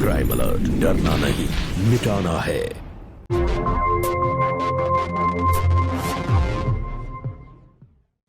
Crime alert, डरना नहीं, मिटाना है।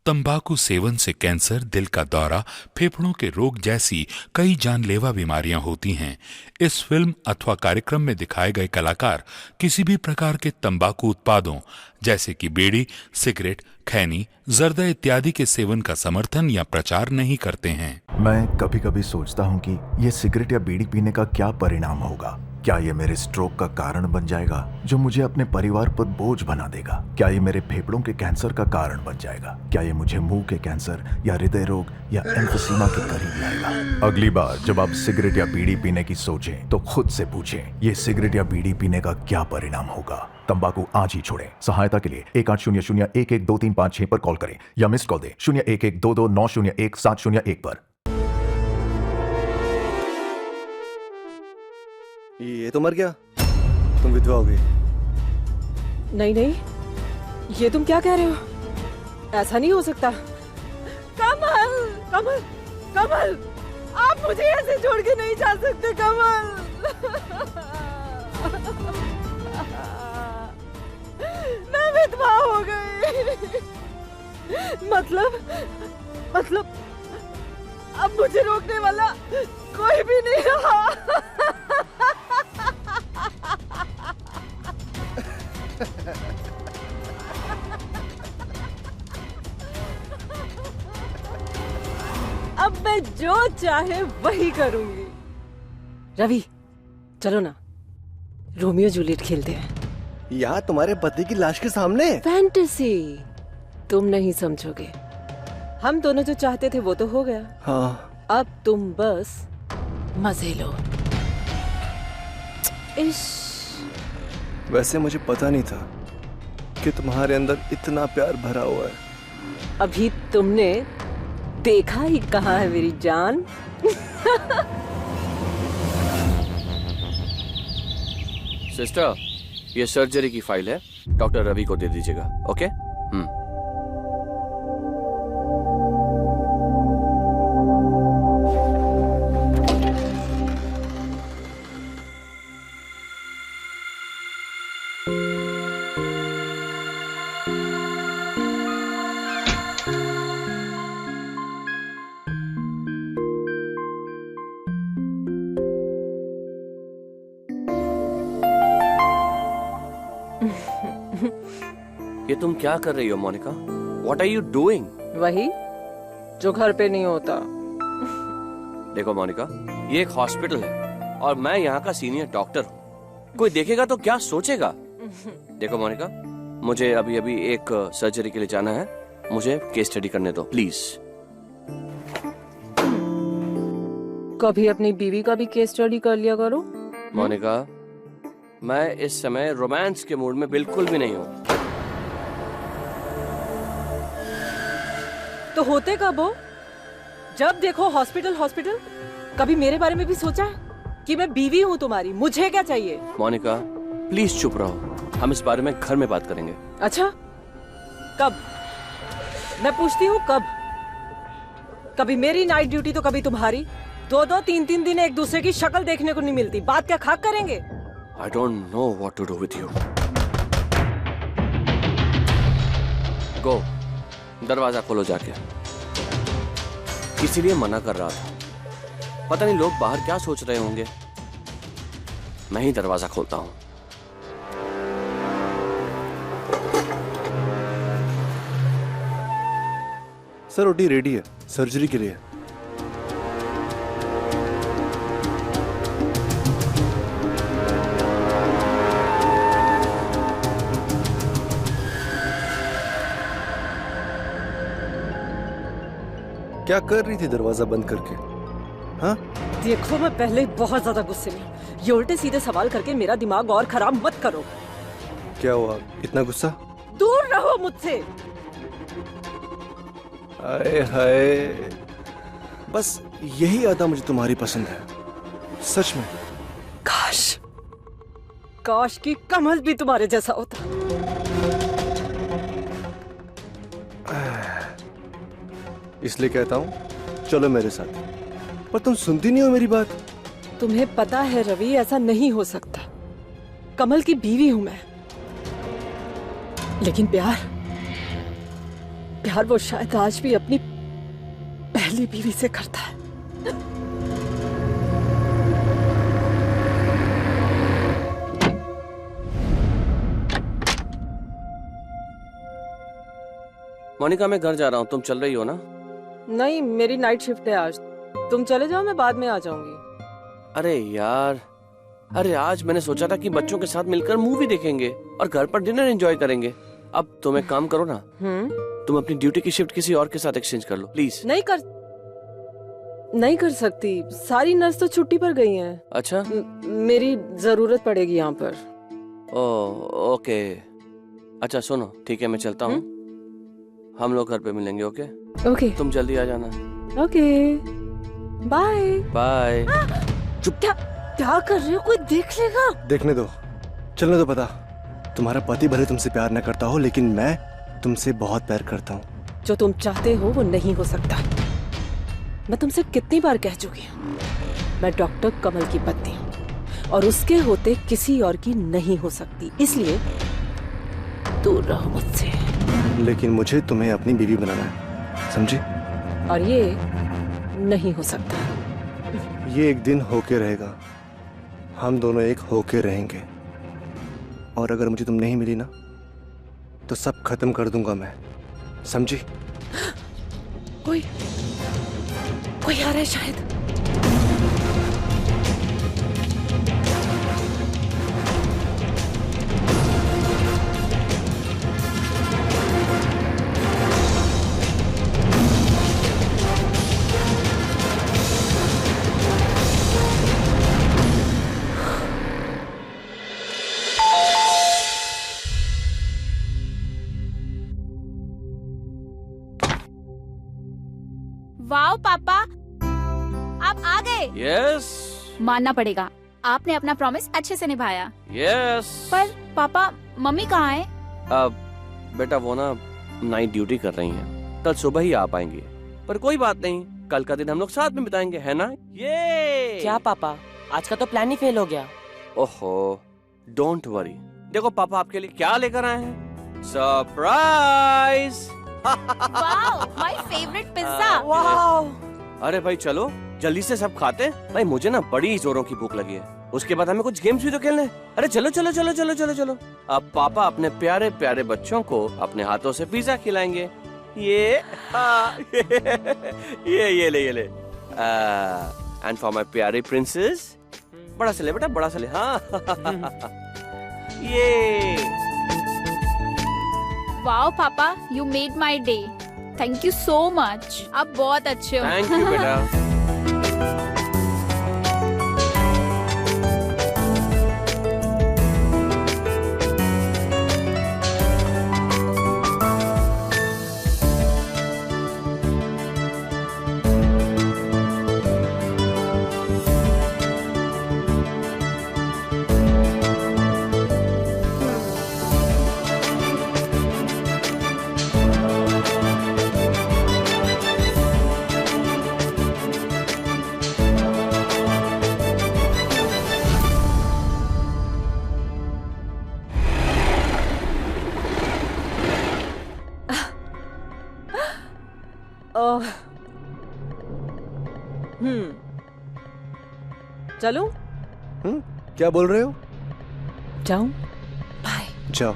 तंबाकू सेवन से कैंसर, दिल का दौरा, फेफड़ों के रोग जैसी कई जानलेवा बीमारियां होती हैं। इस फिल्म अथवा कार्यक्रम में दिखाए गए कलाकार किसी भी प्रकार के तंबाकू उत्पादों जैसे कि बीड़ी, सिगरेट, खैनी, जर्दा इत्यादि के सेवन का समर्थन या प्रचार नहीं करते हैं। मैं कभी कभी सोचता हूँ कि ये सिगरेट या बीड़ी पीने का क्या परिणाम होगा। क्या ये मेरे स्ट्रोक का कारण बन जाएगा, जो मुझे अपने परिवार पर बोझ बना देगा? क्या ये मेरे फेफड़ों के कैंसर का कारण बन जाएगा? क्या ये मुझे मुंह के कैंसर या हृदय रोग या एम्फीसीमा के करीब लाएगा? अगली बार जब आप सिगरेट या बीड़ी पीने की सोचें तो खुद से पूछें, ये सिगरेट या बीड़ी पीने का क्या परिणाम होगा? तंबाकू आज ही छोड़ें। सहायता के लिए 1800-112356 पर कॉल करें या मिस्ड कॉल दें 01122901-701 पर। ये तो मर गया, तुम विधवा हो गई। नहीं नहीं, ये तुम क्या कह रहे हो? ऐसा नहीं हो सकता। कमल, कमल, कमल, आप मुझे ऐसे छोड़ के नहीं जा सकते कमल। मैं विधवा हो गई। मतलब अब मुझे रोकने वाला कोई भी नहीं रहा। अब मैं जो चाहे वही करूंगी। रवि, चलो ना, रोमियो जूलियट खेलते हैं। यहाँ तुम्हारे पति की लाश के सामने? फैंटेसी तुम नहीं समझोगे। हम दोनों जो चाहते थे वो तो हो गया। हाँ। अब तुम बस मजे लो। वैसे मुझे पता नहीं था कि तुम्हारे अंदर इतना प्यार भरा हुआ है। अभी तुमने देखा ही कहाँ है मेरी जान। सिस्टर, ये सर्जरी की फाइल है, डॉक्टर रवि को दे दीजिएगा। ओके? ये तुम क्या कर रही हो Monika? What are you doing? वही जो घर पे नहीं होता। देखो मोनिका, ये एक हॉस्पिटल है और मैं यहाँ का सीनियर डॉक्टर हूँ। कोई देखेगा तो क्या सोचेगा? देखो मोनिका, मुझे अभी अभी एक सर्जरी के लिए जाना है, मुझे केस स्टडी करने दो प्लीज। कभी अपनी बीवी का भी केस स्टडी कर लिया करो। मोनिका, मैं इस समय रोमांस के मूड में बिल्कुल भी नहीं हूँ। तो होते कब हो? जब देखो हॉस्पिटल हॉस्पिटल। कभी मेरे बारे में भी सोचा है कि मैं बीवी हूँ तुम्हारी? मुझे क्या चाहिए? मोनिका प्लीज चुप रहो, हम इस बारे में घर में बात करेंगे। अच्छा, कब? मैं पूछती हूँ कब? कभी मेरी नाइट ड्यूटी तो कभी तुम्हारी। 2-2, 3-3 दिन एक दूसरे की शक्ल देखने को नहीं मिलती। बात क्या खाक करेंगे? I don't know what to do with you. Go. दरवाजा खोलो जाके। इसीलिए मना कर रहा था। पता नहीं लोग बाहर क्या सोच रहे होंगे। मैं ही दरवाजा खोलता हूँ। सर, ओटी रेडी है सर्जरी के लिए। क्या कर रही थी दरवाजा बंद करके? हाँ? देखो, मैं पहले ही बहुत ज्यादा गुस्से में हूँ। ये उल्टे सीधे सवाल करके मेरा दिमाग और खराब मत करो। क्या हुआ, इतना गुस्सा? दूर रहो मुझसे। हाय हाय, बस यही अदा मुझे तुम्हारी पसंद है, सच में। काश काश कि कमल भी तुम्हारे जैसा होता। इसलिए कहता हूँ चलो मेरे साथ, पर तुम सुनती नहीं हो मेरी बात। तुम्हें पता है रवि, ऐसा नहीं हो सकता। कमल की बीवी हूं मैं, लेकिन प्यार वो शायद आज भी अपनी पहली बीवी से करता है। मोनिका, मैं घर जा रहा हूँ, तुम चल रही हो ना? नहीं, मेरी नाइट शिफ्ट है आज। तुम चले जाओ, मैं बाद में आ जाऊंगी। अरे यार, अरे आज मैंने सोचा था कि बच्चों के साथ मिलकर मूवी देखेंगे और घर पर डिनर एंजॉय करेंगे। अब तुम एक काम करो ना, तुम अपनी ड्यूटी की शिफ्ट किसी और के साथ एक्सचेंज कर लो प्लीज। नहीं कर सकती, सारी नर्स तो छुट्टी पर गई हैं। अच्छा, मेरी जरूरत पड़ेगी यहाँ पर। ओके। अच्छा सुनो, ठीक है मैं चलता हूँ, हम लोग घर पे मिलेंगे। ओके, तुम जल्दी आ जाना। Okay, bye bye. चुप। क्या कर रहे हो? कोई देख लेगा। देखने दो, चलने दो। पता, तुम्हारा पति भले तुमसे प्यार न करता हो, लेकिन मैं तुमसे बहुत प्यार करता हूँ। जो तुम चाहते हो वो नहीं हो सकता। मैं तुमसे कितनी बार कह चुकी हूँ, मैं डॉक्टर कमल की पत्नी हूँ और उसके होते किसी और की नहीं हो सकती, इसलिए दूर रहो मुझसे। लेकिन मुझे तुम्हें अपनी बीवी बनाना है, समझी? और ये नहीं हो सकता। ये एक दिन होके रहेगा, हम दोनों एक होके रहेंगे। और अगर मुझे तुम नहीं मिली ना, तो सब खत्म कर दूंगा मैं, समझी? कोई आ रहा है शायद। वाओ पापा, आप आ गए। यस। मानना पड़ेगा, आपने अपना प्रॉमिस अच्छे से निभाया। यस। पर पापा, मम्मी कहाँ है? अब बेटा वो ना नाइट ड्यूटी कर रही हैं, कल सुबह ही आ पाएंगी। पर कोई बात नहीं, कल का दिन हम लोग साथ में बिताएंगे, है ना? ये क्या पापा, आज का तो प्लान ही फेल हो गया। ओहो, डोंट वरी। देखो पापा आपके लिए क्या लेकर आए हैं, surprise. Wow, my favourite pizza. Wow. अरे भाई चलो जल्दी से सब खाते हैं। भाई मुझे ना बड़ी जोरों की भूख लगी है, उसके बाद हमें कुछ गेम्स भी तो खेलने हैं। अरे चलो चलो चलो चलो चलो चलो। अब पापा अपने प्यारे प्यारे बच्चों को अपने हाथों से पिज्जा खिलाएंगे। ये ये ले। एंड फॉर माय प्यारे प्रिंसेस, बड़ा से ले बेटा, बड़ा से ले। हाँ ये। वाओ पापा, you made my day. Thank you so much, आप बहुत अच्छे हो। थैंक यू बेटा। चलूं? क्या बोल रहे हो? जाऊं? बाय। जाओ।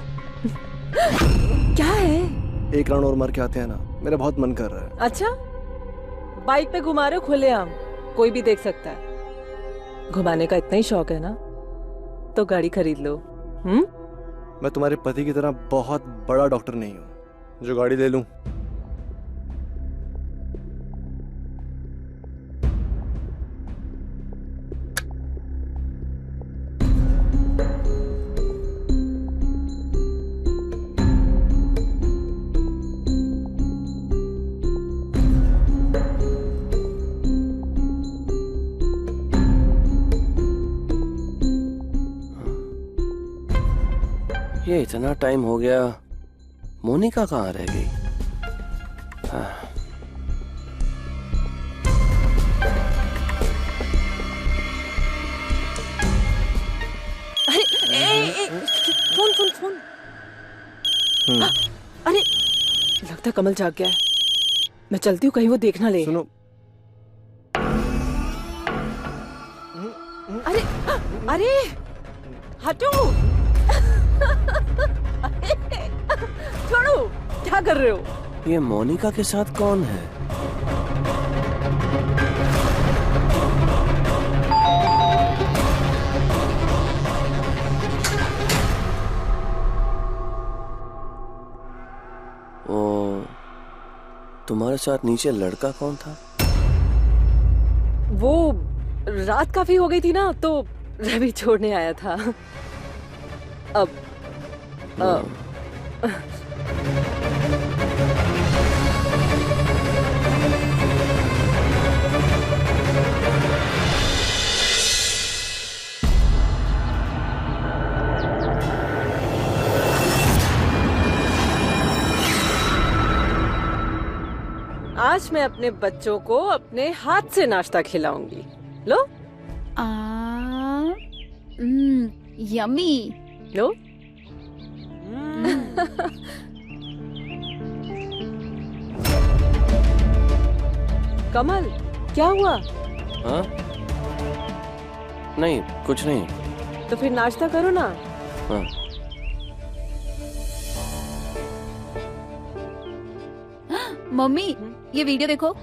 क्या है? एक राउंड और मार के आते हैं ना, मेरा बहुत मन कर रहा है। अच्छा, बाइक पे घुमा रहे हो खुलेआम, कोई भी देख सकता है। घुमाने का इतना ही शौक है ना, तो गाड़ी खरीद लो। मैं तुम्हारे पति की तरह बहुत बड़ा डॉक्टर नहीं हूँ जो गाड़ी ले लूं। ये इतना टाइम हो गया, मोनिका कहाँ रह गई? अरे लगता है कमल जाग गया है। मैं चलती हूँ, कहीं वो देख ना ले। सुनो, अरे अरे हटो। अरे, छोड़ो, क्या कर रहे हो? ये मोनिका के साथ कौन है? ओ, तुम्हारे साथ नीचे लड़का कौन था? वो रात काफी हो गई थी ना, तो रवि छोड़ने आया था। अब आज मैं अपने बच्चों को अपने हाथ से नाश्ता खिलाऊंगी। लो यम्मी। लो। कमल, क्या हुआ? हाँ? नहीं, कुछ नहीं। तो फिर नाश्ता करो ना। हाँ। मम्मी, ये वीडियो देखो।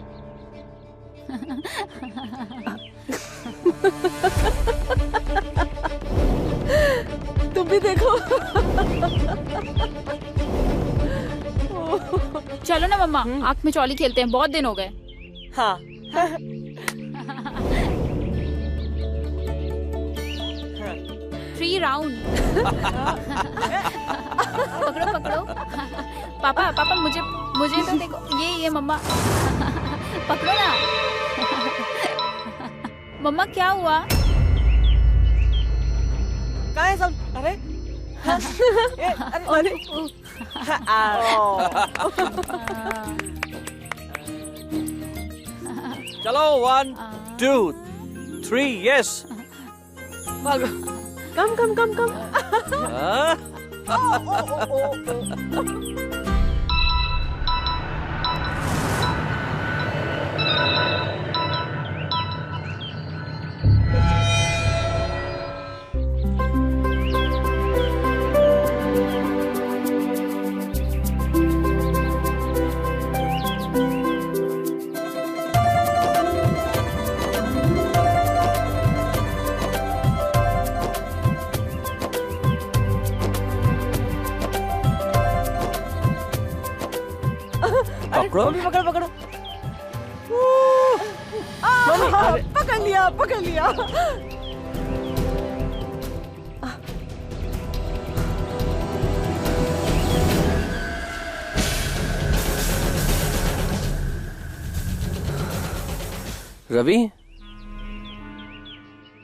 तुम भी देखो। चलो ना मम्मा, आँख में चौली खेलते हैं, बहुत दिन हो गए। हाँ। Three round. पकड़ो पकड़ो। पापा पापा, मुझे तो देखो। ये मम्मा। पकड़ो ना। मम्मा क्या हुआ? कहाँ है सब? अरे अरे चलो 1 2 3 यस। कम। पकड़ो। पकड़ लिया। रवि,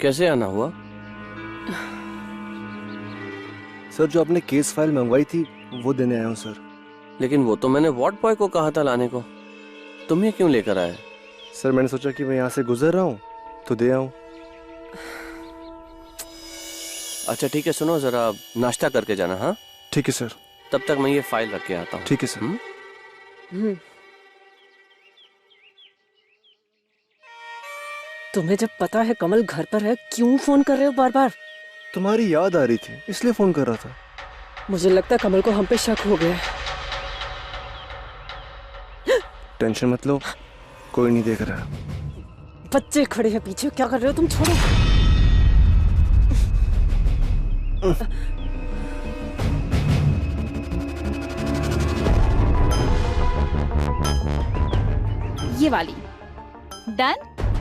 कैसे आना हुआ? सर जो आपने केस फाइल मंगवाई थी वो देने आया हूँ सर। लेकिन वो तो मैंने वार्ड बॉय को कहा था लाने को। तुम ये क्यों लेकर आए? सर मैंने सोचा कि मैं यहाँ से गुजर रहा हूँ तो दे आऊँ। अच्छा ठीक है, सुनो जरा नाश्ता करके जाना। हाँ ठीक है सर। तब तक मैं ये फाइल रख के आता हूँ। ठीक है सर। तुम्हें जब पता है कमल घर पर है, क्यों फोन कर रहे हो बार बार? तुम्हारी याद आ रही थी इसलिए फोन कर रहा था। मुझे लगता है कमल को हम पे शक हो गया है। टेंशन मत लो, कोई नहीं देख रहा। बच्चे खड़े हैं पीछे, क्या कर रहे हो तुम? छोड़ो। ये वाली डन।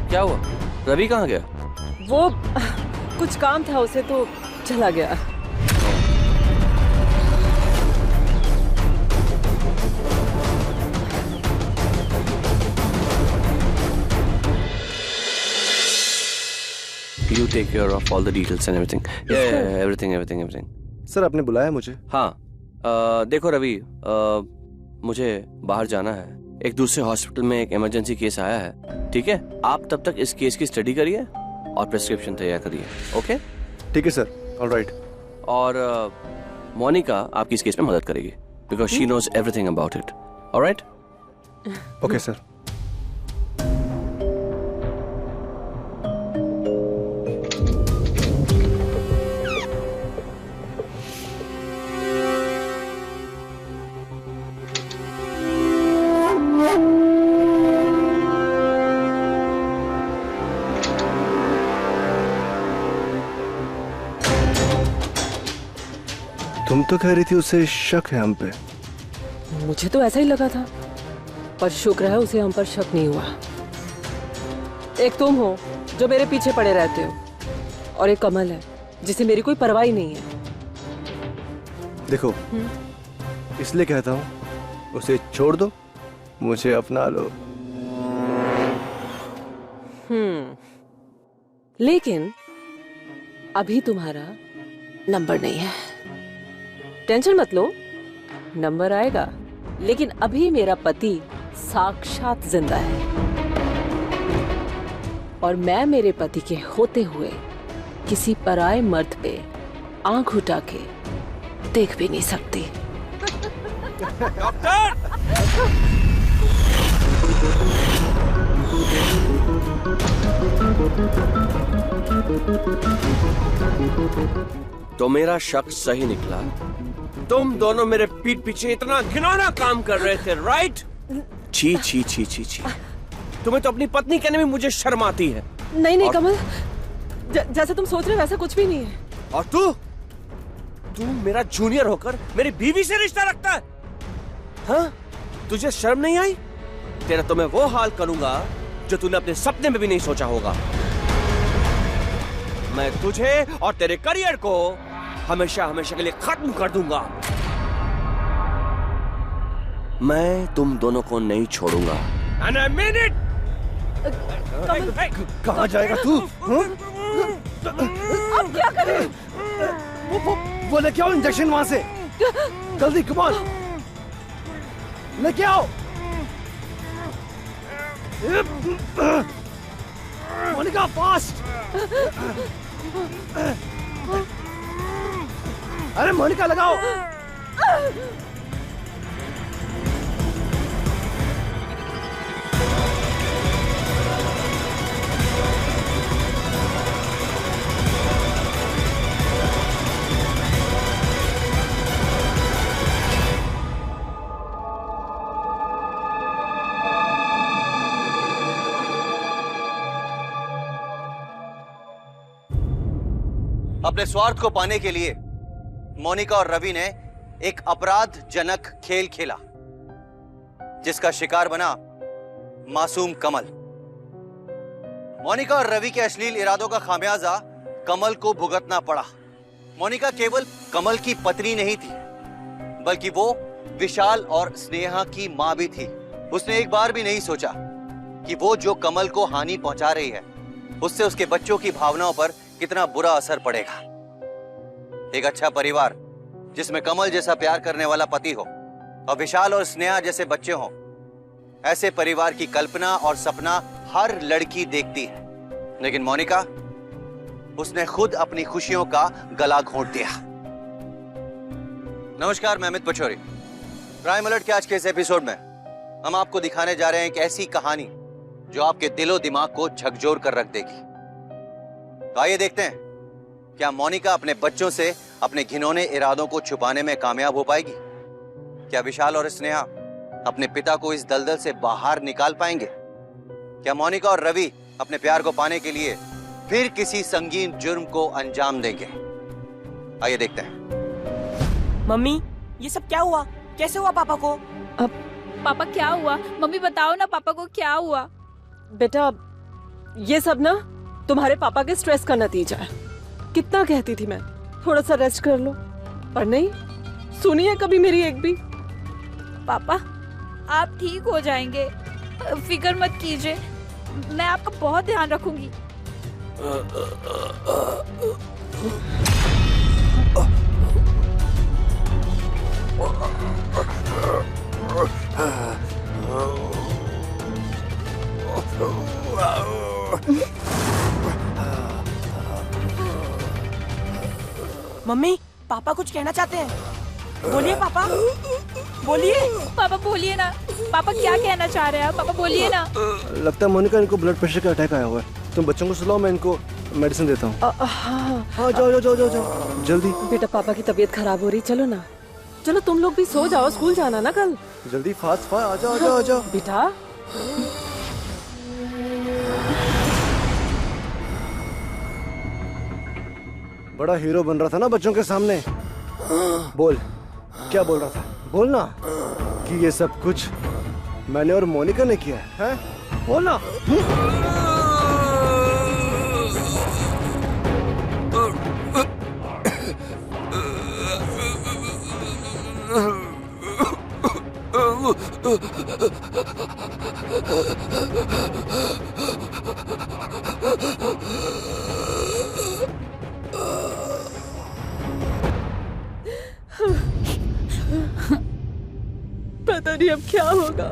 क्या हुआ? रवि कहाँ गया? वो कुछ काम था उसे तो चला गया। You take care of all the details and everything. Yeah, everything. Sir आपने बुलाया मुझे? हाँ, देखो रवि, मुझे बाहर जाना है। एक दूसरे हॉस्पिटल में एक इमरजेंसी केस आया है, ठीक है? आप तब तक इस केस की स्टडी करिए और प्रिस्क्रिप्शन तैयार करिए। ओके? ठीक है सर, ऑलराइट। और मोनिका आपकी इस केस में मदद करेगी। because she knows everything about it. All right? Okay sir. तुम तो कह रही थी उसे शक है हम पे। मुझे तो ऐसा ही लगा था, पर शुक्र है उसे हम पर शक नहीं हुआ। एक तुम हो जो मेरे पीछे पड़े रहते हो, और एक कमल है जिसे मेरी कोई परवाह ही नहीं है। देखो, इसलिए कहता हूँ उसे छोड़ दो, मुझे अपना लो। लेकिन अभी तुम्हारा नंबर नहीं है। टेंशन मत लो, नंबर आएगा। लेकिन अभी मेरा पति साक्षात जिंदा है, और मैं मेरे पति के होते हुए किसी पराये मर्द पे आंख उठा के देख भी नहीं सकती। तो मेरा शक सही निकला। तुम दोनों मेरे पीठ पीछे इतना घिनौना काम कर रहे थे, राइट? छी छी छी छी छी। तुम्हें तो अपनी पत्नी कहने में मुझे शर्म आती है। नहीं कमल, जैसा तुम सोच रहे हो वैसा कुछ भी नहीं है। और तू मेरा जूनियर होकर मेरी बीवी से रिश्ता रखता है? हाँ? तुझे शर्म नहीं आई? तेरा तो मैं वो हाल करूंगा जो तूने अपने सपने में भी नहीं सोचा होगा। मैं तुझे और तेरे करियर को हमेशा हमेशा के लिए खत्म कर दूंगा। मैं तुम दोनों को नहीं छोड़ूंगा। And I mean it! कहाँ जाएगा तू? अब क्या करें? वो लेके आओ इंजेक्शन वहां से, जल्दी, कम ऑन, लेके आओ। मोनिका, फास्ट! अरे मोनिका, लगाओ। अपने स्वार्थ को पाने के लिए मोनिका और रवि ने एक अपराधजनक खेल खेला, जिसका शिकार बना मासूम कमल। मोनिका और रवि के अश्लील इरादों का खामियाजा कमल को भुगतना पड़ा। मोनिका केवल कमल की पत्नी नहीं थी, बल्कि वो विशाल और स्नेहा की मां भी थी। उसने एक बार भी नहीं सोचा कि वो जो कमल को हानि पहुंचा रही है, उससे उसके बच्चों की भावनाओं पर कितना बुरा असर पड़ेगा। एक अच्छा परिवार जिसमें कमल जैसा प्यार करने वाला पति हो और विशाल और स्नेहा जैसे बच्चे हों, ऐसे परिवार की कल्पना और सपना हर लड़की देखती है। लेकिन मोनिका, उसने खुद अपनी खुशियों का गला घोंट दिया। नमस्कार, मैं अमित पचौरी। क्राइम अलर्ट के आज के इस एपिसोड में हम आपको दिखाने जा रहे हैं एक ऐसी कहानी जो आपके दिलो दिमाग को झकझोर कर रख देगी। तो आइए देखते हैं, क्या मोनिका अपने बच्चों से अपने घिनौने इरादों को छुपाने में कामयाब हो पाएगी? क्या विशाल और स्नेहा अपने पिता को इस दलदल से बाहर निकाल पाएंगे? क्या मोनिका और रवि अपने प्यार को पाने के लिए फिर किसी संगीन जुर्म को अंजाम देंगे? आइए देखते हैं। मम्मी, ये सब क्या हुआ? कैसे हुआ पापा को? अब पापा क्या हुआ? मम्मी बताओ ना, पापा को क्या हुआ? बेटा, ये सब ना तुम्हारे पापा के स्ट्रेस का नतीजा है। कितना कहती थी मैं थोड़ा सा रेस्ट कर लो, पर नहीं सुनिए कभी मेरी एक भी। पापा, आप ठीक हो जाएंगे, फिक्र मत कीजिए, मैं आपका बहुत ध्यान रखूंगी। मम्मी, पापा कुछ कहना चाहते हैं, बोलिए पापा। बोलिए। पापा बोलिए ना, पापा क्या कहना चाह रहे हैं आप? पापा बोलिए ना। लगता है मोनिका इनको ब्लड प्रेशर का अटैक आया हुआ है। तुम बच्चों को सुलाओ, मैं इनको मेडिसिन देता हूँ। हाँ जाओ जाओ जाओ जाओ जाओ जल्दी। बेटा पापा की तबीयत खराब हो रही, चलो ना, चलो तुम लोग भी सो जाओ, स्कूल जाना ना कल। जल्दी फास्ट आ जाओ आ जाओ आ जाओ। बेटा बड़ा हीरो बन रहा था ना बच्चों के सामने। बोल, क्या बोल रहा था? बोल ना कि ये सब कुछ मैंने और मोनिका ने किया है? बोल ना। पता नहीं अब क्या होगा,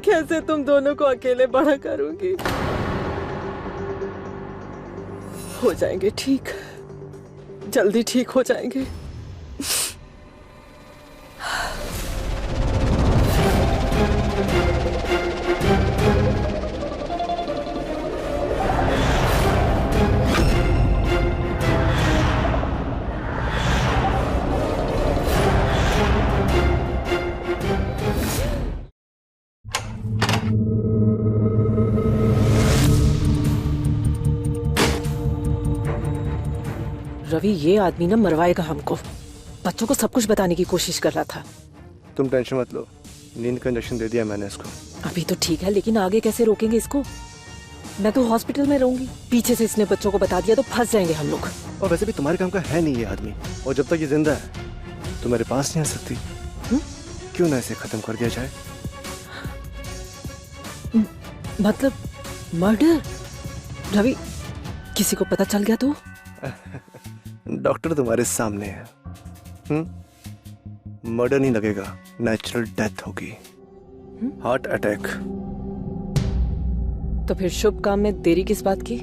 कैसे तुम दोनों को अकेले बड़ा करूंगी। हो जाएंगे ठीक, जल्दी ठीक हो जाएंगे। रवि, ये आदमी ना मरवाएगा हमको। बच्चों को सब कुछ बताने की कोशिश कर रहा था। तुम टेंशन मत लो, नींद का इंजेक्शन दे दिया मैंने इसको। अभी तो ठीक है, लेकिन आगे कैसे रोकेंगे इसको? मैं तो हॉस्पिटल में रहूंगी, पीछे से इसने बच्चों को बता दिया तो फंस जाएंगे हम लोग। और वैसे भी तुम्हारे काम का है नहीं ये आदमी, और जब तक ये जिंदा है तो मेरे पास नहीं आ सकती। क्यों ना इसे खत्म कर दिया जाए? मतलब मर्डर? रवि, किसी को पता चल गया तो? डॉक्टर तुम्हारे सामने है। मर्डर नहीं लगेगा, नेचुरल डेथ होगी, हार्ट अटैक। तो फिर शुभ काम में देरी किस बात की?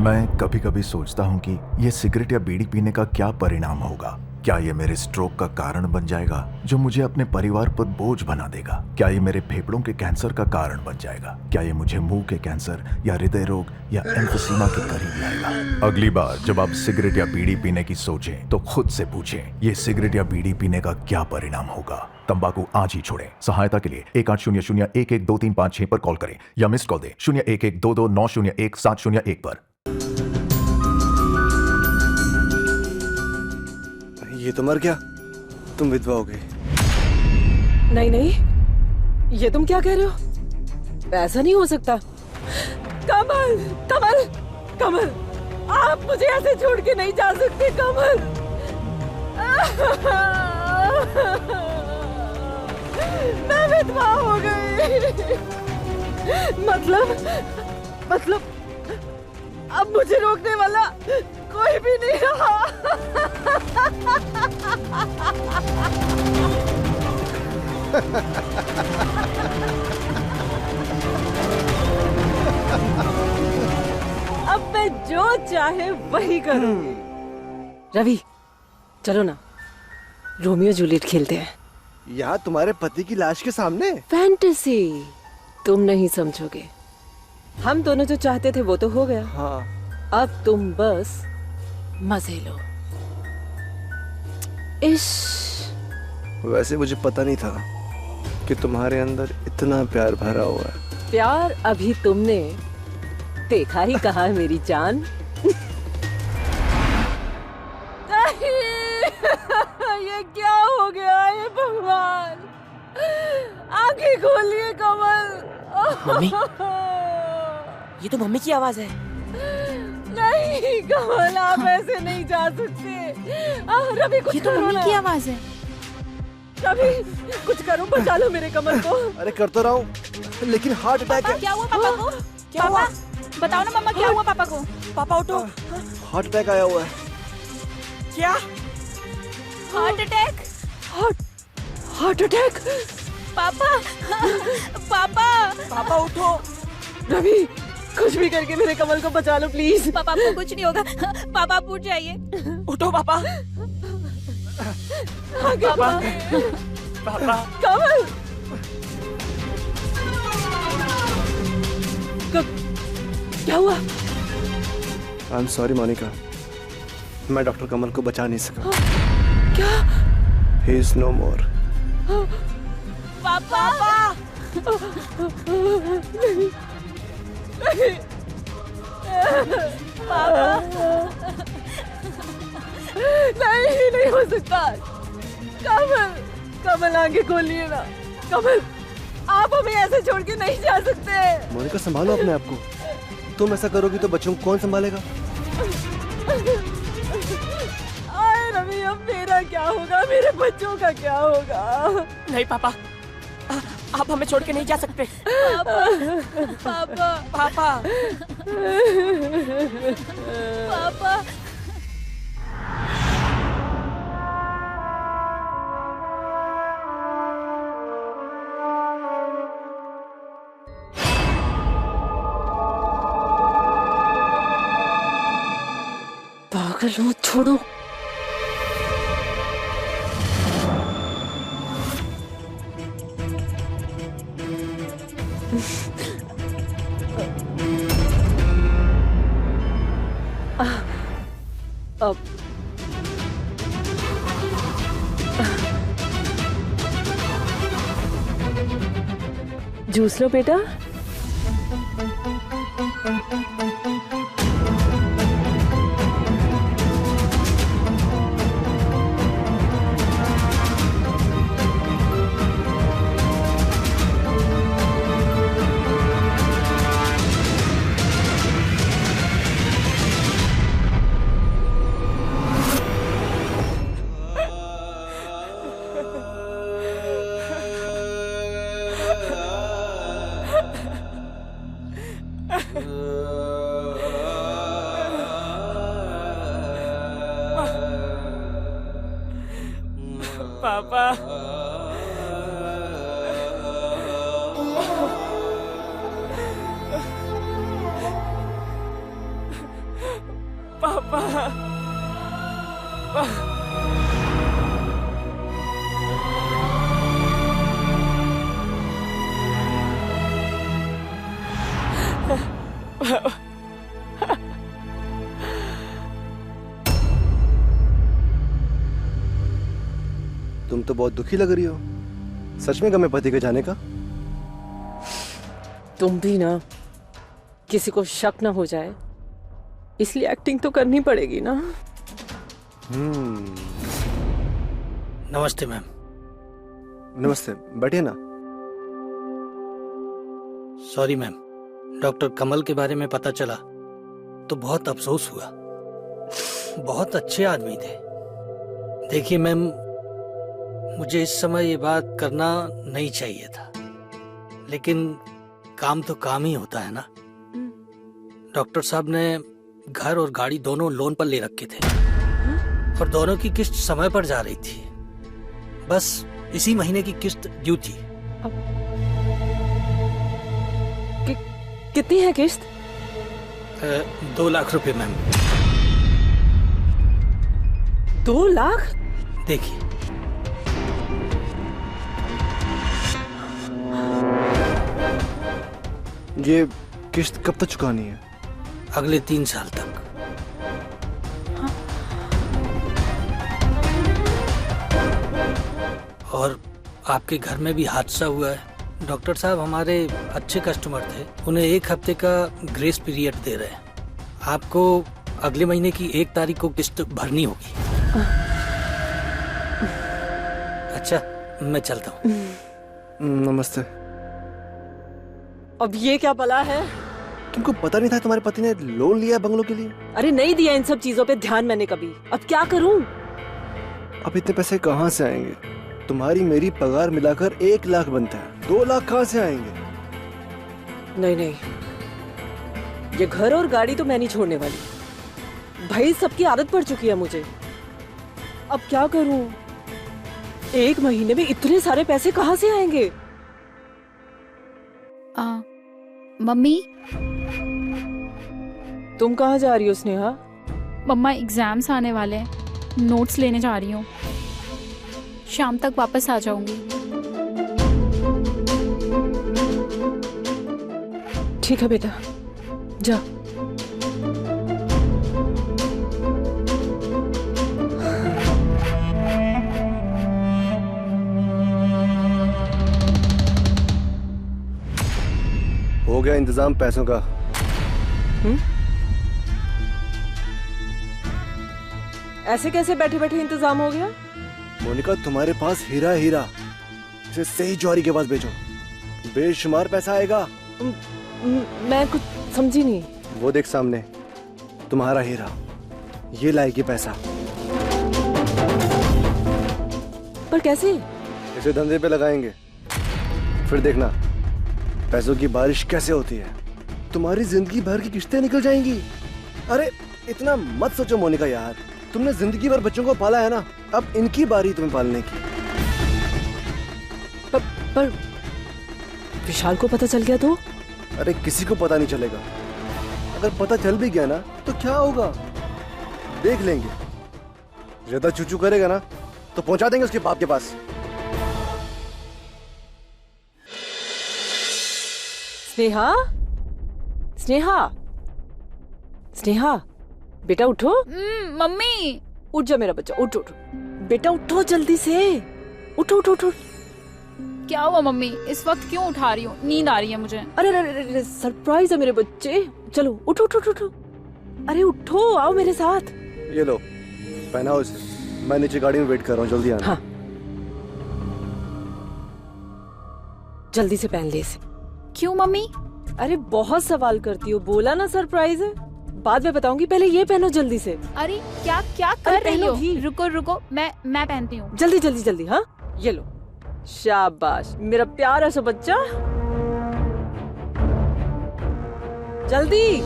मैं कभी कभी सोचता हूँ कि ये सिगरेट या बीड़ी पीने का क्या परिणाम होगा। क्या ये मेरे स्ट्रोक का कारण बन जाएगा जो मुझे अपने परिवार पर बोझ बना देगा? क्या ये मेरे फेफड़ों के कैंसर का कारण बन जाएगा? क्या ये मुझे मुंह के कैंसर या हृदय रोग या एम्फीसीमा के करीब लाएगा? अगली बार जब आप सिगरेट या बीड़ी पीने की सोचें तो खुद से पूछें, ये सिगरेट या बीड़ी पीने का क्या परिणाम होगा? तंबाकू आज ही छोड़ें। सहायता के लिए 1800-112356 पर कॉल करें या मिस्ड कॉल दें 01122901-701 पर। ये तो मर गया, तुम विधवा हो गई। नहीं नहीं, ये तुम क्या कह रहे हो? ऐसा नहीं हो सकता। कमल, कमल, कमल, आप मुझे ऐसे छोड़ के नहीं जा सकते कमल। मैं विधवा हो गई। मतलब अब मुझे रोकने वाला कोई भी नहीं रहा। अब मैं जो चाहे वही करूंगी। रवि, चलो ना, रोमियो जूलियट खेलते हैं। यहाँ तुम्हारे पति की लाश के सामने? फैंटेसी तुम नहीं समझोगे। हम दोनों जो चाहते थे वो तो हो गया। हाँ। अब तुम बस मजे लो। वैसे मुझे पता नहीं था कि तुम्हारे अंदर इतना प्यार भरा हुआ है। प्यार अभी तुमने देखा ही कहा है मेरी जान। ये क्या हो गया है भगवान? आंखें खोलिए कमल। मम्मी, ये तो मम्मी की आवाज है। नहीं कमल, आप ऐसे नहीं जा सकते। रवि कुछ ये तो करो मम्मी ना। की आवाज है। रवि कुछ करो, बचा लो मेरे कमल को। अरे कर तो रहा हूँ, लेकिन हार्ट अटैक है। क्या हुआ पापा को? क्या हुआ? बताओ ना मम्मा, क्या हुआ पापा को? पापा उठो। हार्ट अटैक आया हुआ है। क्या? Heart attack? Heart attack? पापा, पापा, पापा उठो। रवि कुछ भी करके मेरे कमल को बचा लो प्लीज। पापा, आपको कुछ नहीं होगा। पापा आप उठ जाइए। उठो पापा। आगे पापा बढ़। पापा कमल क्या हुआ? आई एम सॉरी मोनिका, मैं डॉक्टर कमल को बचा नहीं सका। क्या? ही इज नो मोर। पापा नहीं, नहीं। नहीं, नहीं हो सकता। कमल, कमल आगे खोलिए ना। कमल, आप हमें ऐसे छोड़ के नहीं जा सकते। मोनिका संभालो अपने आप को। तुम ऐसा करोगी तो बच्चों को कौन संभालेगा? आए रवि, अब मेरा क्या होगा? मेरे बच्चों का क्या होगा? नहीं पापा, आप हमें छोड़ के नहीं जा सकते। पापा पापा पापा पागल हूँ, छोड़ो। अब जूस लो बेटा। पापा पापा तुम तो बहुत दुखी लग रही हो। सच में गम है पति के जाने का? तुम भी ना, किसी को शक ना हो जाए इसलिए एक्टिंग तो करनी पड़ेगी ना। नमस्ते मैम। नमस्ते, बैठिए ना। सॉरी मैम, डॉक्टर कमल के बारे में पता चला तो बहुत अफसोस हुआ। बहुत अच्छे आदमी थे। देखिए मैम, मुझे इस समय ये बात करना नहीं चाहिए था, लेकिन काम तो काम ही होता है ना। डॉक्टर साहब ने घर और गाड़ी दोनों लोन पर ले रखे थे और दोनों की किस्त समय पर जा रही थी। बस इसी महीने की किस्त ड्यू थी। कितनी है किस्त? 2 लाख रुपए मैम। 2 लाख? देखिए, ये किस्त कब तक चुकानी है? अगले 3 साल तक। और आपके घर में भी हादसा हुआ है। डॉक्टर साहब हमारे अच्छे कस्टमर थे, उन्हें 1 हफ्ते का ग्रेस पीरियड दे रहे हैं। आपको अगले महीने की 1 तारीख को किस्त भरनी होगी। अच्छा, मैं चलता हूँ। नमस्ते। अब ये क्या बला है? तुमको पता नहीं था तुम्हारे पति ने लोन लिया बंगलों के लिए? अरे नहीं दिया इन सब चीजों पे ध्यान मैंने कभी। अब क्या करूं? अब इतने पैसे कहाँ से आएंगे? तुम्हारी मेरी पगार मिलाकर 1 लाख बनता है, 2 लाख कहाँ से आएंगे? नहीं नहीं, ये घर और गाड़ी तो मैं नहीं छोड़ने वाली। भाई सबकी आदत पड़ चुकी है मुझे। अब क्या करूं? 1 महीने में इतने सारे पैसे कहाँ से आएंगे? मम्मी, तुम कहाँ जा रही हो स्नेहा? मम्मा एग्जाम्स आने वाले हैं, नोट्स लेने जा रही हूँ। शाम तक वापस आ जाऊंगी। ठीक है बेटा, जा। हो गया इंतजाम पैसों का। ऐसे कैसे बैठे बैठे इंतजाम हो गया? मोनिका, तुम्हारे पास हीरा है, हीरा। इसे सही जौहरी के पास बेचो, बेशुमार पैसा आएगा। मैं कुछ समझी नहीं। वो देख सामने, तुम्हारा हीरा, ये लाएगी पैसा। पर कैसे? इसे धंधे पे लगाएंगे, फिर देखना पैसों की बारिश कैसे होती है। तुम्हारी जिंदगी भर की किस्तें निकल जाएंगी। अरे इतना मत सोचो मोनिका यार, तुमने जिंदगी भर बच्चों को पाला है ना, अब इनकी बारी तुम्हें पालने की। पर विशाल को पता चल गया तो? अरे किसी को पता नहीं चलेगा। अगर पता चल भी गया ना तो क्या होगा, देख लेंगे। ज्यादा चूचू करेगा ना तो पहुंचा देंगे उसके बाप के पास। स्नेहा, स्नेहा, स्नेहा, बेटा उठो। मम्मी। उठ जा मेरा बच्चा, उठ उठ। बेटा उठो जल्दी से, उठो उठो उठो। क्या हुआ मम्मी, इस वक्त क्यों उठा रही हो? नींद आ रही है मुझे। अरे अरे सरप्राइज है मेरे बच्चे, चलो उठो उठो उठो उठो। अरे उठो, आओ मेरे साथ। ये लो, पहनाओ इसे, मैं नीचे गाड़ी में वेट कर रहा हूँ, जल्दी आना। हाँ, जल्दी से पहन ले इसे। क्यों मम्मी? अरे बहुत सवाल करती हो, बोला ना सरप्राइज है, बाद में बताऊंगी, पहले ये पहनो जल्दी से। अरे क्या क्या कर रही हो? रुको रुको, मैं पहनती हूँ। जल्दी जल्दी जल्दी। हाँ ये लो, शाबाश मेरा प्यारा सा बच्चा, जल्दी।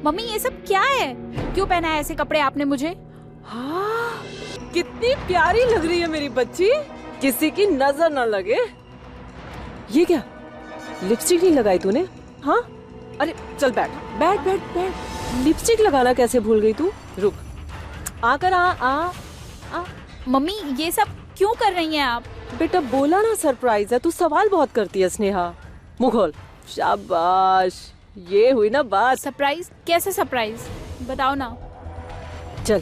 मम्मी ये सब क्या है? क्यों पहना है ऐसे कपड़े आपने मुझे? हाँ, कितनी प्यारी लग रही है मेरी बच्ची, किसी की नजर न लगे। ये क्या, लिपस्टिक नहीं लगाई तूने? हाँ, अरे चल बैठ बैठ बैठ बैठ। लिपस्टिक लगाना कैसे भूल गई तू? रुक, आकर आ। मम्मी ये सब क्यों कर रही हैं आप? बेटा बोला ना सरप्राइज है, तू सवाल बहुत करती है स्नेहा। मुंह खोल। शाबाश, ये हुई ना बात। सरप्राइज? कैसे सरप्राइज, बताओ ना। चल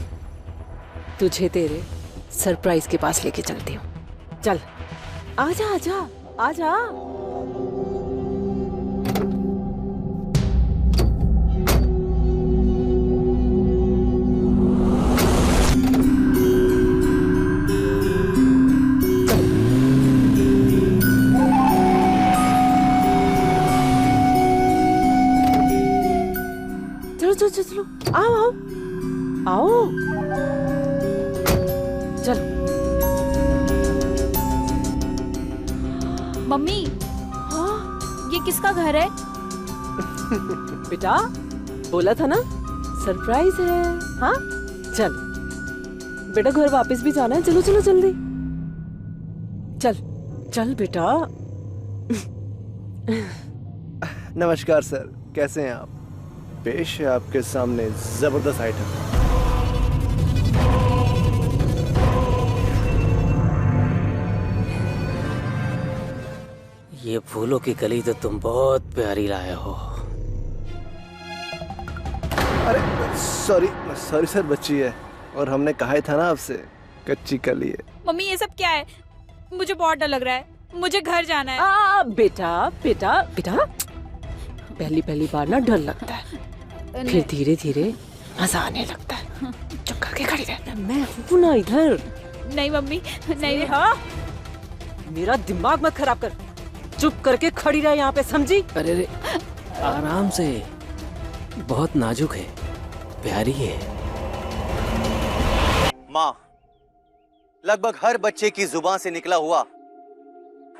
तुझे तेरे सरप्राइज के पास लेके चलती हूँ। चल आजा आजा आजा। चलो चलो चलो, आओ आओ आओ, चलो। मम्मी, हाँ ये किसका घर है? बेटा बोला था ना सरप्राइज है। हाँ चल बेटा, घर वापस भी जाना है, चलो चलो जल्दी चल चल बेटा। नमस्कार सर, कैसे हैं आप? पेश है आपके सामने जबरदस्त आइटम। ये फूलों की कली तो तुम बहुत प्यारी लाए हो। अरे सॉरी सॉरी सर, बच्ची है और हमने कहा ही था ना आपसे, कच्ची कली है। मम्मी ये सब क्या है? मुझे बहुत डर लग रहा है, मुझे घर जाना है। बेटा बेटा बेटा, पहली पहली बार ना डर लगता है, फिर धीरे धीरे मजा आने लगता है। चुप करके खड़ी रह, मैं हूँ ना इधर। नहीं मम्मी नहीं। हाँ, मेरा दिमाग मत खराब कर, चुप करके खड़ी रह यहाँ पे, समझी? अरे रे, आराम से, बहुत नाजुक है, प्यारी है। माँ, लगभग हर बच्चे की जुबान से निकला हुआ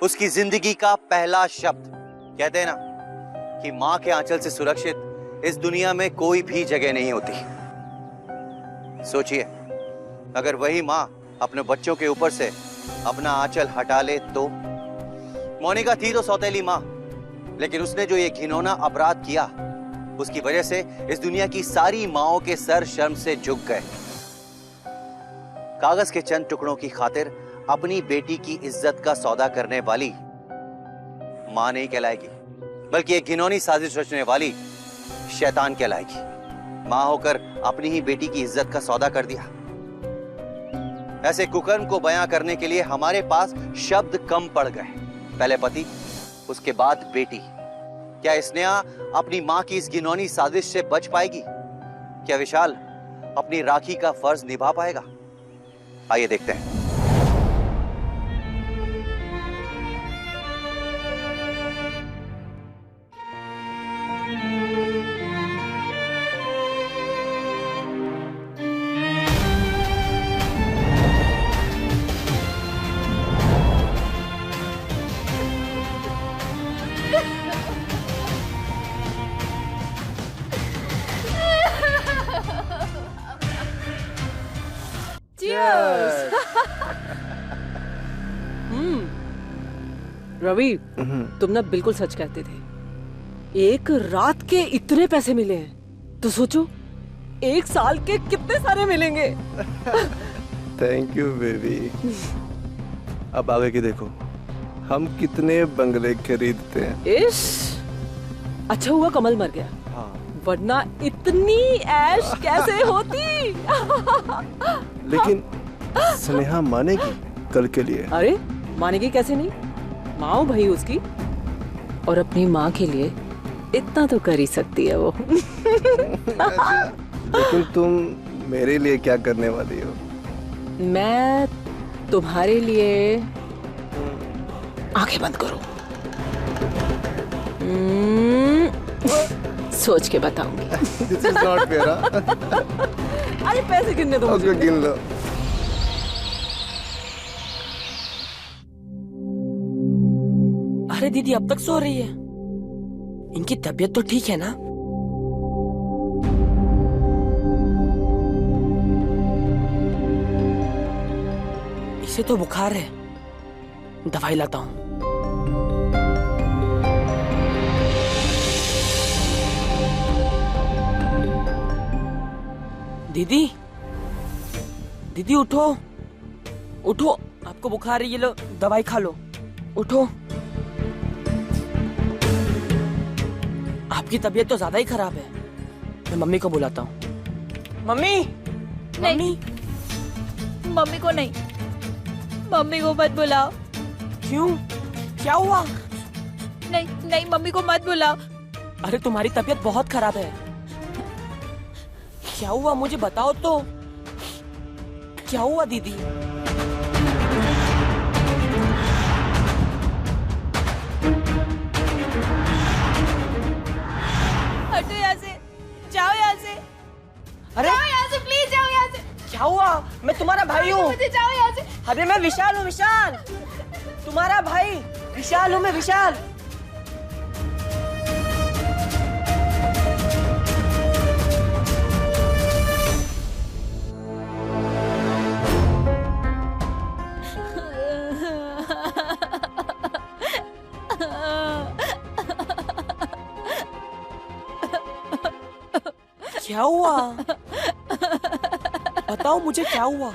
उसकी जिंदगी का पहला शब्द, कहते हैं ना कि माँ के आंचल से सुरक्षित इस दुनिया में कोई भी जगह नहीं होती। सोचिए, अगर वही माँ अपने बच्चों के ऊपर से अपना आंचल हटा ले तो। मोनिका थी तो सौतेली माँ, लेकिन उसने जो ये घिनौना अपराध किया, उसकी वजह से इस दुनिया की सारी माँओं के सर शर्म से झुक गए। कागज के चंद टुकड़ों की खातिर अपनी बेटी की इज्जत का सौदा करने वाली मां नहीं कहलाएगी, बल्कि एक घिनौनी साजिश रचने वाली शैतान कहलाएगी। मां होकर अपनी ही बेटी की इज्जत का सौदा कर दिया। ऐसे कुकर्म को बयां करने के लिए हमारे पास शब्द कम पड़ गए। पहले पति, उसके बाद बेटी। क्या स्नेहा अपनी मां की इस घिनौनी साजिश से बच पाएगी? क्या विशाल अपनी राखी का फर्ज निभा पाएगा? आइए देखते हैं। रवि, तुम ना बिल्कुल सच कहते थे। एक रात के इतने पैसे मिले हैं तो सोचो एक साल के कितने सारे मिलेंगे। Thank you baby. अब आगे की देखो, हम कितने बंगले खरीदते हैं। इश, अच्छा हुआ कमल मर गया। हाँ। वरना इतनी ऐश कैसे होती। लेकिन स्नेहा मानेगी कल के लिए? अरे मानेगी कैसे नहीं, माँ हूँ भाई उसकी, और अपनी माँ के लिए इतना तो कर ही सकती है वो। लेकिन तुम मेरे लिए क्या करने वाली हो? मैं तुम्हारे लिए आंखें बंद करो, सोच के बताऊंगी। This is not fair, हाँ? अरे पैसे गिनने दो मुझे। गिन लो। अरे दीदी अब तक सो रही है, इनकी तबीयत तो ठीक है ना? इसे तो बुखार है, दवाई लाता हूं। दीदी, दीदी उठो, उठो, आपको बुखार है, ये लो दवाई खा लो, उठो। आपकी तबीयत तो ज्यादा ही खराब है, मैं मम्मी को बुलाता हूँ। मम्मी, नहीं, मम्मी को नहीं, मम्मी को मत बुलाओ। क्यों, क्या हुआ? नहीं नहीं, मम्मी को मत बुलाओ। अरे तुम्हारी तबीयत बहुत खराब है, क्या हुआ मुझे बताओ तो, क्या हुआ दीदी? हटो यहाँ से, जाओ यहाँ से। अरे जाओ यहाँ से, प्लीज जाओ यहाँ से। क्या हुआ? मैं तुम्हारा भाई हूँ। मुझे जाओ यहाँ से। अरे मैं विशाल हूँ, विशाल, तुम्हारा भाई विशाल हूँ मैं, विशाल। क्या हुआ? बताओ मुझे क्या हुआ?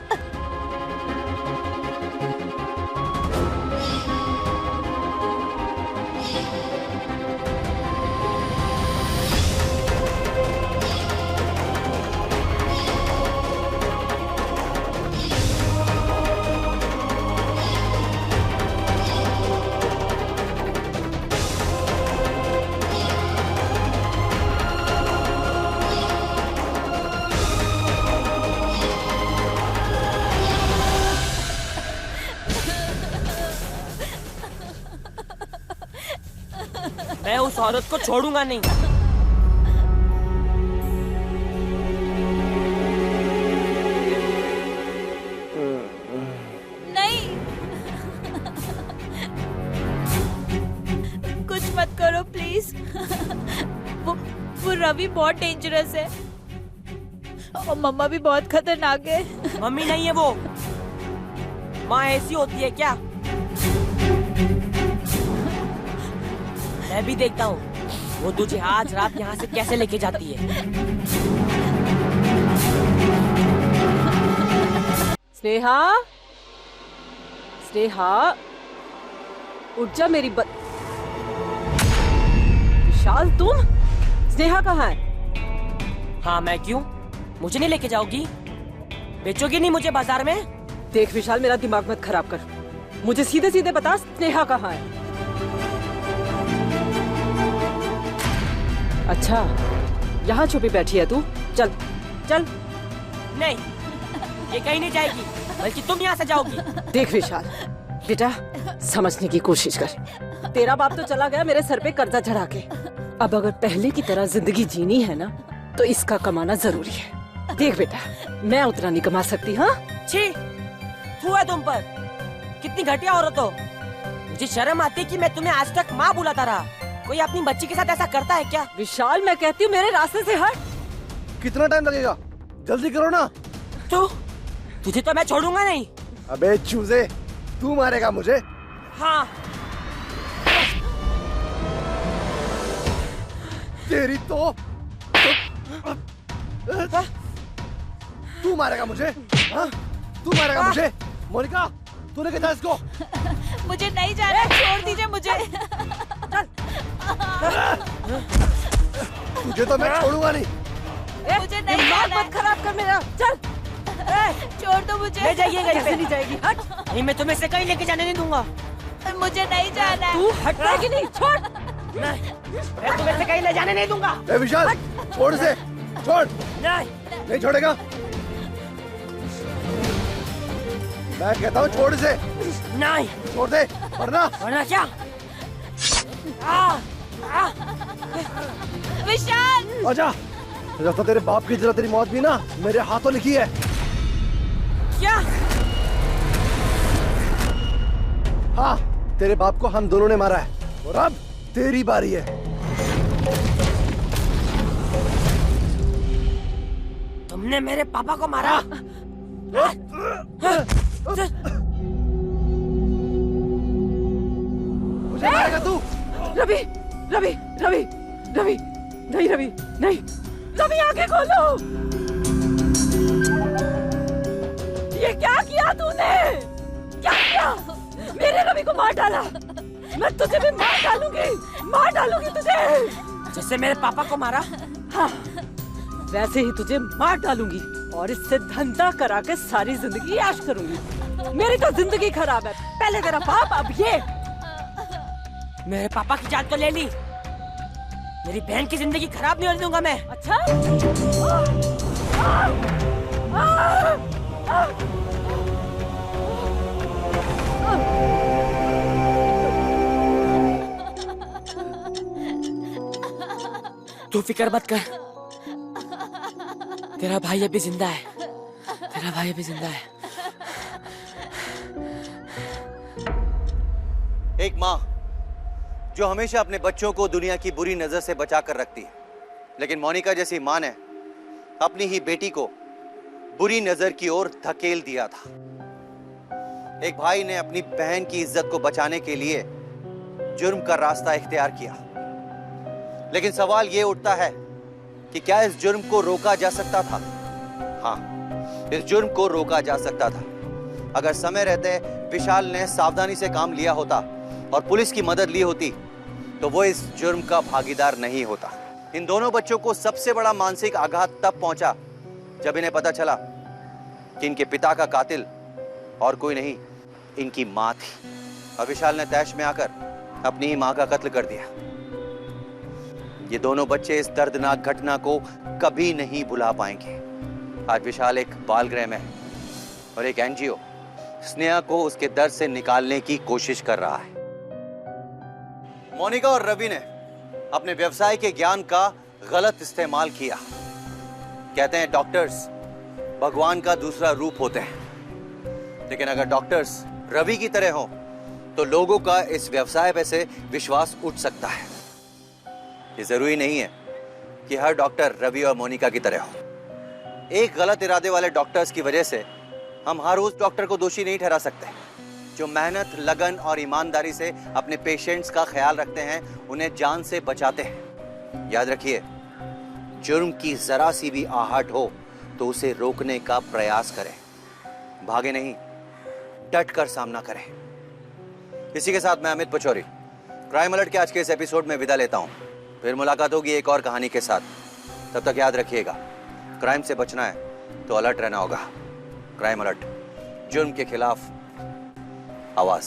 मैं उस औरत को छोड़ूंगा नहीं। नहीं, कुछ मत करो प्लीज। वो रवि बहुत डेंजरस है और मम्मा भी बहुत खतरनाक है। मम्मी नहीं है वो, माँ ऐसी होती है क्या? मैं भी देखता हूँ वो तुझे आज रात यहाँ से कैसे लेके जाती है। स्नेहा, स्नेहा, उठ जा मेरी विशाल, तुम? स्नेहा कहाँ है? हाँ, मैं क्यों? मुझे नहीं लेके जाओगी? बेचोगी नहीं मुझे बाजार में? देख विशाल, मेरा दिमाग मत खराब कर। मुझे सीधे सीधे बता, स्नेहा कहाँ है? अच्छा, यहाँ छुपी बैठी है तू? चल चल। नहीं, ये कहीं नहीं जाएगी, बल्कि तुम यहाँ से जाओगी। देख विशाल बेटा, समझने की कोशिश कर। तेरा बाप तो चला गया मेरे सर पे कर्जा चढ़ा के। अब अगर पहले की तरह जिंदगी जीनी है ना, तो इसका कमाना जरूरी है। देख बेटा, मैं उतना नहीं कमा सकती। हाँ, छी, हुआ तुम पर। कितनी घटिया औरत हो। मुझे शर्म आती है कि मैं तुम्हें आज तक माँ बुलाता रहा। कोई अपनी बच्ची के साथ ऐसा करता है क्या? विशाल, मैं कहती हूँ मेरे रास्ते से हट। कितना टाइम लगेगा? जल्दी करो ना। तुझे तो मैं छोड़ूंगा नहीं। अबे चूजे, तू मारेगा मुझे? हाँ। तेरी तो तू मारेगा मुझे? हाँ? तू मारेगा मुझे? मोनिका, तूने क्या इसको? मुझे नहीं जाना, छोड़ दीजिए मुझे। तुझे तो मैं छोड़ूंगा नहीं। मुझे नहीं जाना। मत खराब कर मेरा। चल, छोड़ दो मुझे। ले जाइए, कैसे नहीं जाएगी? हट। नहीं, मैं तुम्हें से कहीं लेके जाने नहीं दूंगा। मुझे नहीं जाना। तू हट पाएगी नहीं? छोड़। मैं तुम्हें से कहीं ले जाने नहीं दूंगा। ए विशाल, छोड़ से, छोड़। नहीं छोड़ेगा? मैं कहता हूँ छोड़ से। नहीं, छोड़ दे, वरना क्या? विशाल, आजा। रास्ता तेरे बाप की तरह तेरी मौत भी ना मेरे हाथों लिखी है। क्या? हाँ, तेरे बाप को हम दोनों ने मारा है और अब तेरी बारी है। तुमने मेरे पापा को मारा? मुझे मारेगा तू? रवि, रवि, रवि, रवि, नहीं रवि, नहीं। रवि, आंखें खोलो। ये क्या किया तूने? क्या किया? मेरे रवि को मार डाला। मैं तुझे भी मार डालूंगी तुझे। जैसे मेरे पापा को मारा? हाँ, वैसे ही तुझे मार डालूंगी और इससे धंधा करा के सारी जिंदगी ऐश करूंगी। मेरी तो जिंदगी खराब है। पहले तेरा बाप, अब ये। मेरे पापा की जान तो ले ली, मेरी बहन की जिंदगी खराब नहीं होने दूंगा मैं। अच्छा? तू फिक्र मत कर, तेरा भाई अभी जिंदा है। तेरा भाई अभी जिंदा है। एक माँ जो हमेशा अपने बच्चों को दुनिया की बुरी नजर से बचा कर रखती है, लेकिन मोनिका जैसी माँ ने अपनी ही बेटी को बुरी नजर की ओर धकेल दिया था। एक भाई ने अपनी बहन की इज्जत को बचाने के लिए जुर्म का रास्ता इख्तियार किया, लेकिन सवाल यह उठता है कि क्या इस जुर्म को रोका जा सकता था? हाँ, इस जुर्म को रोका जा सकता था अगर समय रहते विशाल ने सावधानी से काम लिया होता और पुलिस की मदद ली होती, तो वो इस जुर्म का भागीदार नहीं होता। इन दोनों बच्चों को सबसे बड़ा मानसिक आघात तब पहुंचा जब इन्हें पता चला कि इनके पिता का कातिल और कोई नहीं, इनकी मां थी। और विशाल ने तैश में आकर अपनी ही मां का कत्ल कर दिया। ये दोनों बच्चे इस दर्दनाक घटना को कभी नहीं भुला पाएंगे। आज विशाल एक बाल गृह में है और एक एनजीओ स्नेहा को उसके दर्द से निकालने की कोशिश कर रहा है। मोनिका और रवि ने अपने व्यवसाय के ज्ञान का गलत इस्तेमाल किया। कहते हैं डॉक्टर्स भगवान का दूसरा रूप होते हैं, लेकिन अगर डॉक्टर्स रवि की तरह हो तो लोगों का इस व्यवसाय पे से विश्वास उठ सकता है। ये जरूरी नहीं है कि हर डॉक्टर रवि और मोनिका की तरह हो। एक गलत इरादे वाले डॉक्टर्स की वजह से हम हर उस डॉक्टर को दोषी नहीं ठहरा सकते जो मेहनत, लगन और ईमानदारी से अपने पेशेंट्स का ख्याल रखते हैं, उन्हें जान से बचाते हैं। याद रखिए, जुर्म की जरा सी भी आहट हो तो उसे रोकने का प्रयास करें। भागे नहीं, डट कर सामना करें। इसी के साथ मैं अमित पचौरी क्राइम अलर्ट के आज के इस एपिसोड में विदा लेता हूं। फिर मुलाकात होगी एक और कहानी के साथ। तब तक याद रखिएगा, क्राइम से बचना है तो अलर्ट रहना होगा। क्राइम अलर्ट, जुर्म के खिलाफ आवाज।